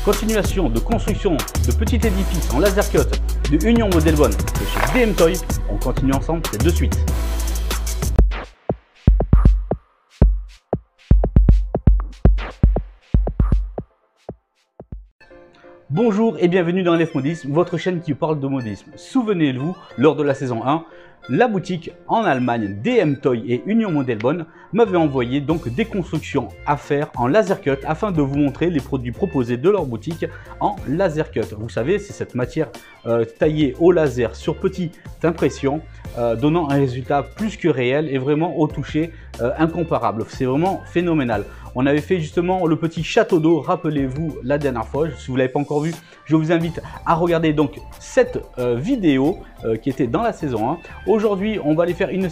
Continuation de construction de petits édifices en laser cut de Union Model Bone de chez DM Toy. On continue ensemble, c'est de suite. Bonjour et bienvenue dans LF Modisme, votre chaîne qui parle de modisme. Souvenez-vous, lors de la saison 1, la boutique en Allemagne DM Toy et Union Model Bone m'avait envoyé donc des constructions à faire en laser cut afin de vous montrer les produits proposés de leur boutique en laser cut. Vous savez, c'est cette matière taillée au laser sur petite impression, donnant un résultat plus que réel et vraiment au toucher incomparable. C'est vraiment phénoménal. On avait fait justement le petit château d'eau, rappelez-vous la dernière fois. Si vous ne l'avez pas encore vu, je vous invite à regarder donc cette vidéo qui était dans la saison 1. Aujourd'hui, on va aller faire une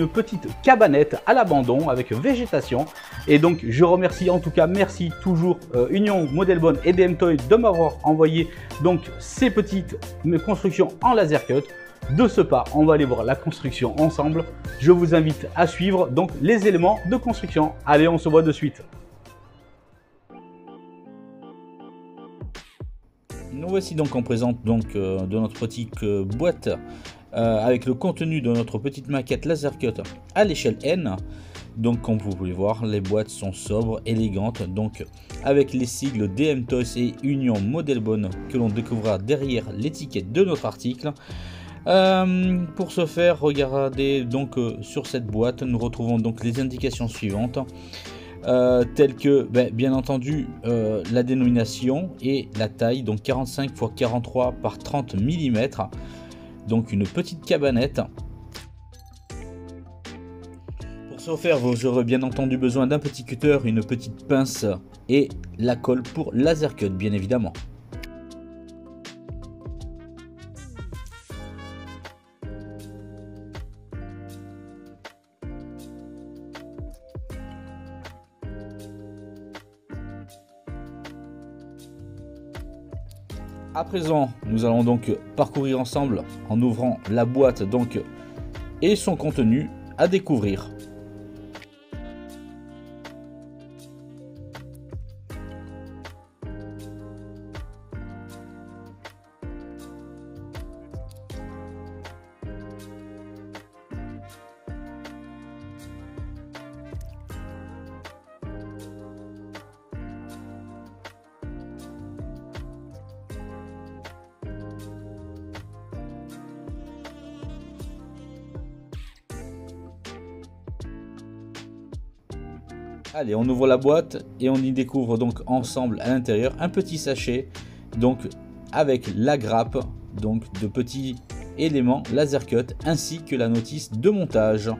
petite cabanette à l'abandon avec végétation. Et donc, je remercie en tout cas, merci toujours Union Model Bone et DM Toy de m'avoir envoyé donc ces petites constructions en laser cut. De ce pas, on va aller voir la construction ensemble. Je vous invite à suivre donc les éléments de construction. Allez, on se voit de suite. Nous voici donc en présence de notre petite boîte avec le contenu de notre petite maquette laser cut à l'échelle N. Donc comme vous pouvez voir, les boîtes sont sobres, élégantes, donc avec les sigles DM Toys et Union Model Bone que l'on découvrira derrière l'étiquette de notre article. Pour ce faire, regardez donc sur cette boîte, nous retrouvons donc les indications suivantes, telles que bien entendu la dénomination et la taille, donc 45 x 43 par 30 mm, donc une petite cabanette. Pour ce faire, vous aurez bien entendu besoin d'un petit cutter, une petite pince et la colle pour laser cut bien évidemment. À présent, nous allons donc parcourir ensemble en ouvrant la boîte donc et son contenu à découvrir. Allez, on ouvre la boîte et on y découvre donc ensemble à l'intérieur un petit sachet donc avec la grappe donc de petits éléments laser cut ainsi que la notice de montage.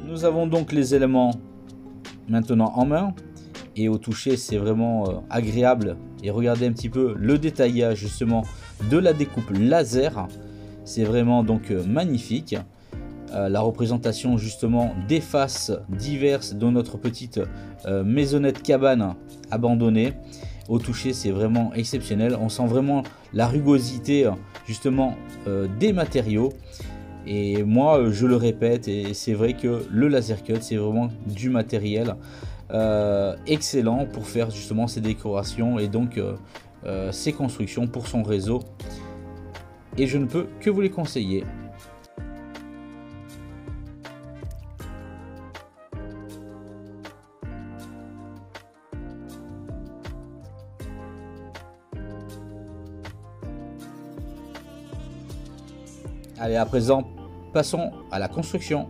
Nous avons donc les éléments maintenant en main et au toucher c'est vraiment agréable et regardez un petit peu le détaillage justement de la découpe laser, c'est vraiment donc magnifique. La représentation justement des faces diverses de notre petite maisonnette cabane abandonnée. Au toucher c'est vraiment exceptionnel, on sent vraiment la rugosité justement des matériaux. Et moi je le répète et c'est vrai que le laser cut c'est vraiment du matériel excellent pour faire justement ces décorations et donc ces constructions pour son réseau et je ne peux que vous les conseiller. Allez, à présent, passons à la construction.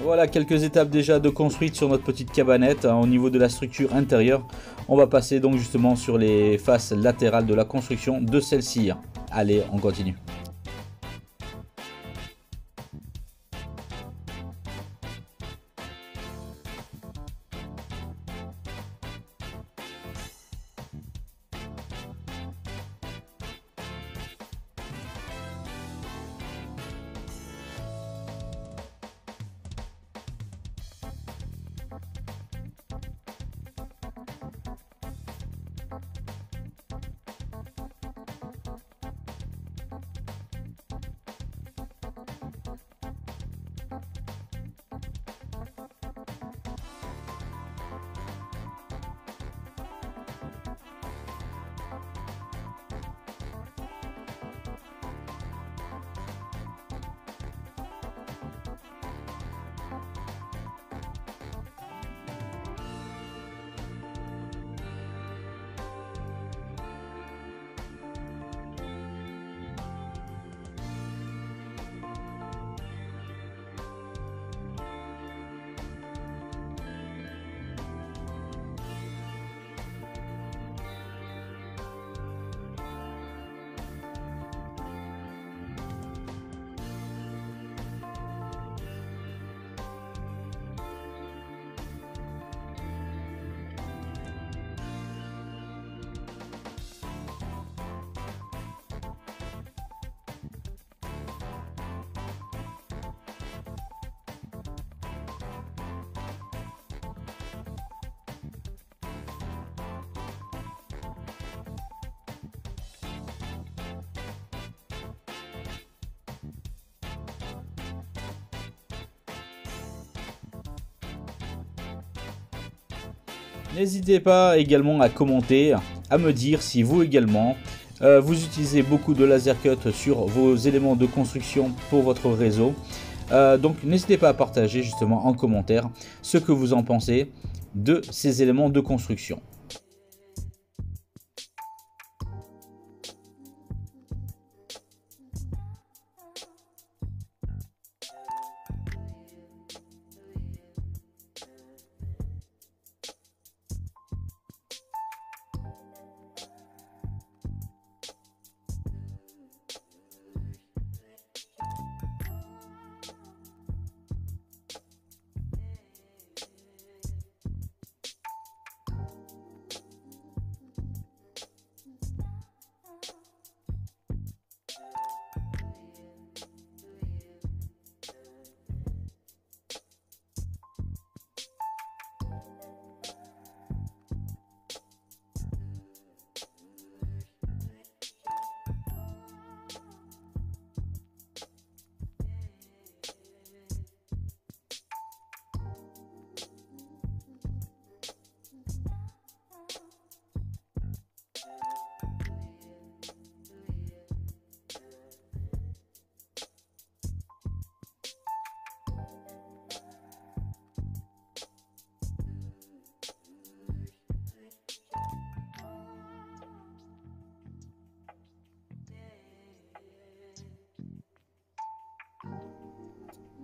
Voilà quelques étapes déjà de construite sur notre petite cabanette hein, au niveau de la structure intérieure. On va passer donc justement sur les faces latérales de la construction de celle-ci. Allez, on continue. N'hésitez pas également à commenter, à me dire si vous également, vous utilisez beaucoup de laser cut sur vos éléments de construction pour votre réseau. Donc n'hésitez pas à partager justement en commentaire ce que vous en pensez de ces éléments de construction.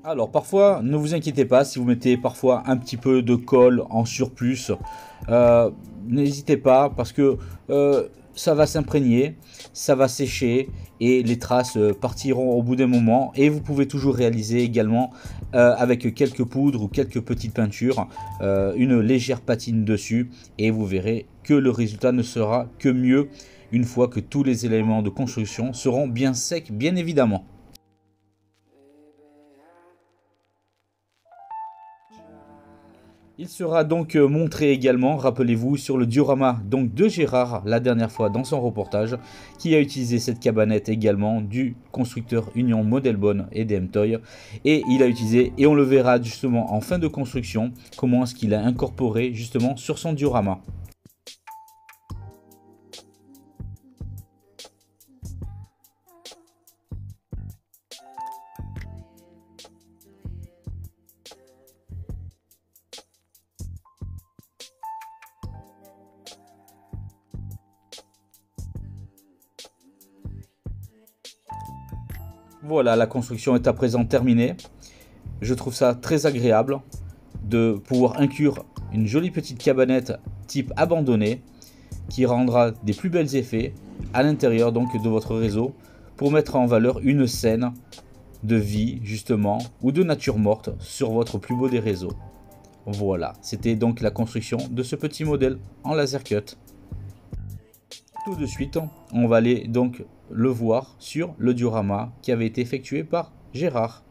Alors parfois, ne vous inquiétez pas si vous mettez parfois un petit peu de colle en surplus. N'hésitez pas parce que ça va s'imprégner, ça va sécher et les traces partiront au bout d'un moment. Et vous pouvez toujours réaliser également avec quelques poudres ou quelques petites peintures, une légère patine dessus. Et vous verrez que le résultat ne sera que mieux une fois que tous les éléments de construction seront bien secs, bien évidemment. Il sera donc montré également, rappelez-vous, sur le diorama donc de Gérard la dernière fois dans son reportage, qui a utilisé cette cabanette également du constructeur Union Model Bonne et DM Toy. Et il a utilisé, et on le verra justement en fin de construction, comment est-ce qu'il a incorporé justement sur son diorama. Voilà, la construction est à présent terminée. je trouve ça très agréable de pouvoir inclure une jolie petite cabanette type abandonnée qui rendra des plus belles effets à l'intérieur donc de votre réseau pour mettre en valeur une scène de vie justement ou de nature morte sur votre plus beau des réseaux. Voilà, c'était donc la construction de ce petit modèle en laser cut. Tout de suite, on va aller donc le voir sur le diorama qui avait été effectué par Gérard.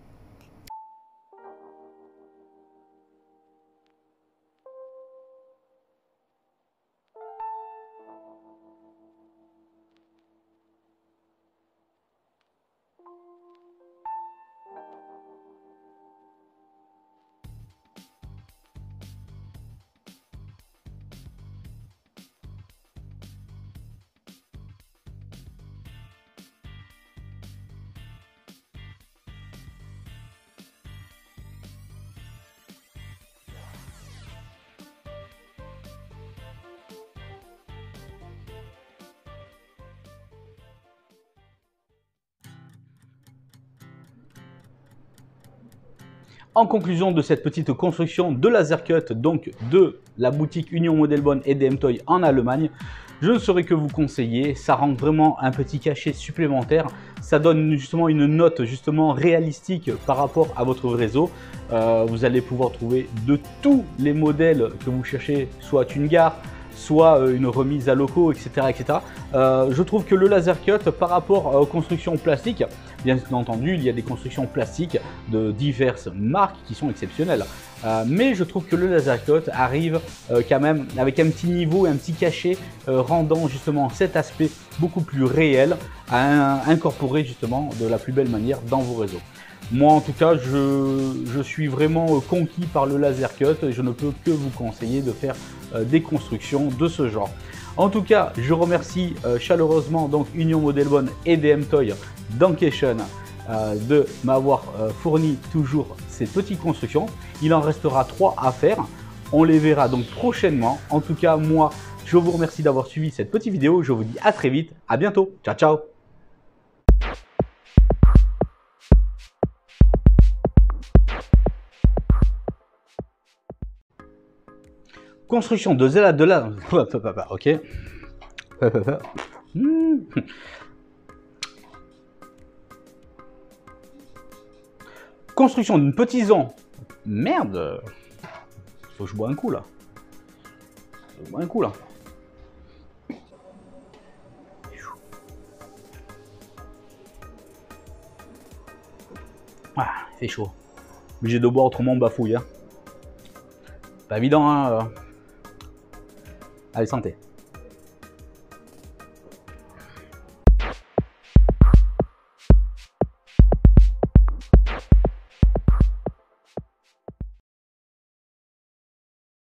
En conclusion de cette petite construction de laser cut, donc de la boutique Union Model Bonn et DM Toy en Allemagne, je ne saurais que vous conseiller. Ça rend vraiment un petit cachet supplémentaire. Ça donne justement une note justement réalistique par rapport à votre réseau. Vous allez pouvoir trouver de tous les modèles que vous cherchez, soit une gare, soit une remise à locaux, etc. etc. Je trouve que le laser cut par rapport aux constructions plastiques, bien entendu, il y a des constructions plastiques de diverses marques qui sont exceptionnelles. Mais je trouve que le laser cut arrive quand même avec un petit niveau et un petit cachet rendant justement cet aspect beaucoup plus réel à incorporer justement de la plus belle manière dans vos réseaux. Moi en tout cas, je suis vraiment conquis par le laser cut et je ne peux que vous conseiller de faire des constructions de ce genre. En tout cas, je remercie chaleureusement donc Union Model Bonn et DM Toy Dankeschön de m'avoir fourni toujours ces petites constructions. Il en restera 3 à faire. On les verra donc prochainement. En tout cas, moi, je vous remercie d'avoir suivi cette petite vidéo. Je vous dis à très vite. À bientôt. Ciao, ciao. Construction de Zelda de la... Ok. Construction d'une petite zone. Merde. Faut que je bois un coup là. Faut que je bois un coup là. Ah, il fait chaud. Obligé de boire autrement on bafouille. Hein. Pas évident hein. Allez, santé.